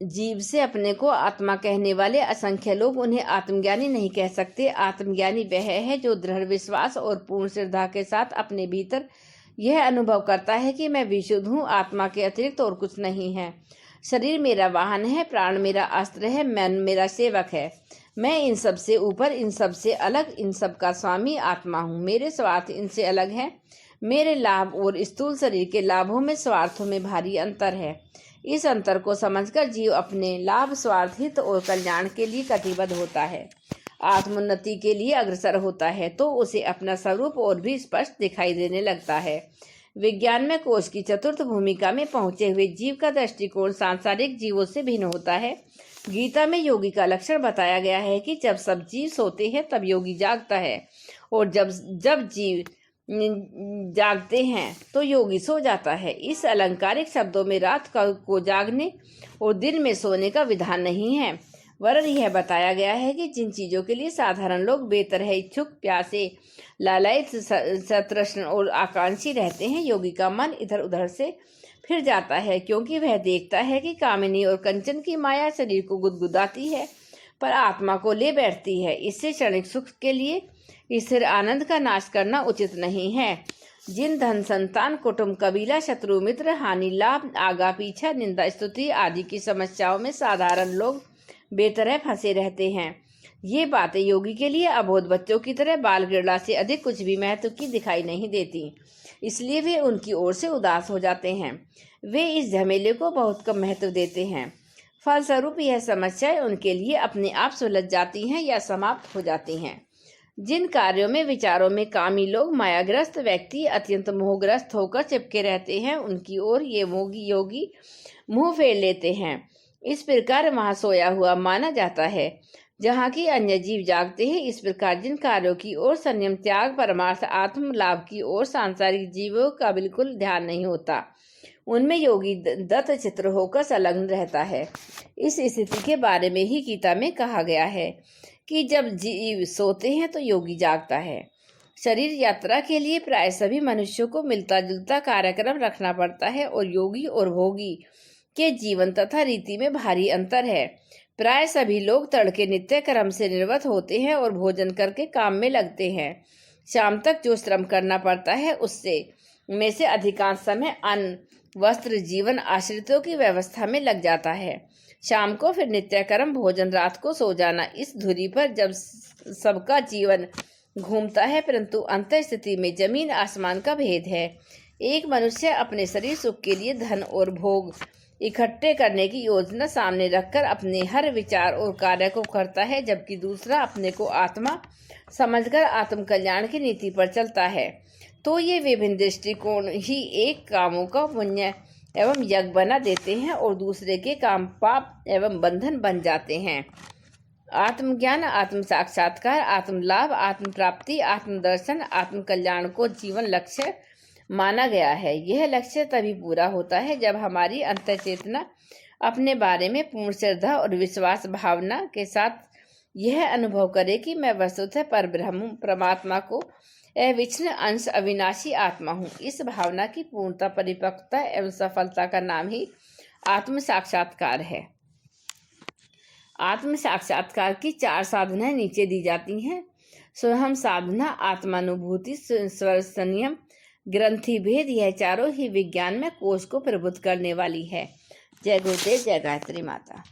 जीव से अपने को आत्मा कहने वाले असंख्य लोग उन्हें आत्मज्ञानी नहीं कह सकते। आत्मज्ञानी वह है जो दृढ़ विश्वास और पूर्ण श्रद्धा के साथ अपने भीतर यह अनुभव करता है कि मैं विशुद्ध हूँ, आत्मा के अतिरिक्त और कुछ नहीं है। शरीर मेरा वाहन है, प्राण मेरा अस्त्र है, मन मेरा सेवक है। मैं इन सब से ऊपर, इन सब से अलग, इन सब का स्वामी आत्मा हूँ। मेरे स्वार्थ इनसे अलग है। मेरे लाभ और स्थूल शरीर के लाभों में, स्वार्थों में भारी अंतर है। इस अंतर को समझकर जीव अपने लाभ, स्वार्थ, हित और कल्याण के लिए कटिबद्ध होता है, आत्मोन्नति के लिए अग्रसर होता है, तो उसे अपना स्वरूप और भी स्पष्ट दिखाई देने लगता है। विज्ञान में कोश की चतुर्थ भूमिका में पहुंचे हुए जीव का दृष्टिकोण सांसारिक जीवों से भिन्न होता है। गीता में योगी का लक्षण बताया गया है कि जब सब जीव सोते हैं तब योगी जागता है, और जब जीव जागते हैं तो योगी सो जाता है। इस अलंकारिक शब्दों में रात को जागने और दिन में सोने का विधान नहीं है, वरन यह बताया गया है कि जिन चीजों के लिए साधारण लोग बेतरह इच्छुक, प्यासे, लालयित, सतृष्ण और आकांक्षी रहते हैं, योगी का मन इधर उधर से फिर जाता है, क्योंकि वह देखता है कि कामिनी और कंचन की माया शरीर को गुदगुदाती है पर आत्मा को ले बैठती है। इससे क्षणिक सुख के लिए स्थिर आनंद का नाश करना उचित नहीं है। जिन धन, संतान, कुटुंब, कबीला, शत्रु, मित्र, हानि, लाभ, आगा पीछा, निंदा, स्तुति आदि की समस्याओं में साधारण लोग बेतरह फंसे रहते हैं, ये बातें योगी के लिए अबोध बच्चों की तरह बाल क्रीड़ा से अधिक कुछ भी महत्व की दिखाई नहीं देती। इसलिए वे उनकी ओर से उदास हो जाते हैं। वे इस झमेले को बहुत कम महत्व देते हैं। फलस्वरूप यह समस्याएं उनके लिए अपने आप सुलझ जाती हैं या समाप्त हो जाती हैं। जिन कार्यों में, विचारों में कामी लोग, मायाग्रस्त व्यक्ति अत्यंत मोहग्रस्त होकर चिपके रहते हैं, उनकी ओर ये योगी मुंह फेर लेते हैं। इस प्रकार वहां सोया हुआ माना जाता है जहाँ की अन्य जीव जागते हैं। इस प्रकार जिन कार्यों की ओर संयम, त्याग, परमार्थ, आत्म लाभ की ओर सांसारिक जीवों का बिल्कुल ध्यान नहीं होता, उनमें योगी दत्त चित्र होकर संलग्न रहता है। इस स्थिति के बारे में ही गीता में कहा गया है कि जब जीव सोते हैं तो योगी जागता है। शरीर यात्रा के लिए प्राय सभी मनुष्यों को मिलता जुलता कार्यक्रम रखना पड़ता है, और योगी और भोगी के जीवन तथा रीति में भारी अंतर है। प्राय सभी लोग तड़के नित्य कर्म से निर्वत होते हैं और भोजन करके काम में लगते हैं। शाम तक जो श्रम करना पड़ता है उससे में से अधिकांश समय अन्न, वस्त्र, जीवन, आश्रितों की व्यवस्था में लग जाता है। शाम को फिर नित्य कर्म, भोजन, रात को सो जाना। इस धुरी पर जब सबका जीवन घूमता है, परंतु अंत स्थिति में जमीन आसमान का भेद है। एक मनुष्य अपने शरीर सुख के लिए धन और भोग इकट्ठे करने की योजना सामने रखकर अपने हर विचार और कार्य को करता है, जबकि दूसरा अपने को आत्मा समझकर आत्म कल्याण की नीति पर चलता है। तो ये विभिन्न दृष्टिकोण ही एक कामों का पुण्य एवं यज्ञ बना देते हैं और दूसरे के काम पाप एवं बंधन बन जाते हैं। आत्मज्ञान, आत्म साक्षात्कार, आत्म लाभ, आत्म प्राप्ति, आत्मदर्शन, आत्म कल्याण को जीवन लक्ष्य माना गया है। यह लक्ष्य तभी पूरा होता है जब हमारी अंतर्चेतना अपने बारे में पूर्ण श्रद्धा और विश्वास भावना के साथ यह अनुभव करे कि मैं वस्तुतः परब्रह्म परमात्मा को अविच्छिन्न अंश, अविनाशी आत्मा हूँ। इस भावना की पूर्णता, परिपक्वता एवं सफलता का नाम ही आत्म साक्षात्कार है। आत्म साक्षात्कार की 4 साधनाएं नीचे दी जाती हैं। स्वयं साधना, आत्मानुभूति, स्वर संयम, ग्रंथि भेद, यह चारों ही विज्ञान में कोश को प्रबुद्ध करने वाली है। जय गुरुदेव, जय गायत्री माता।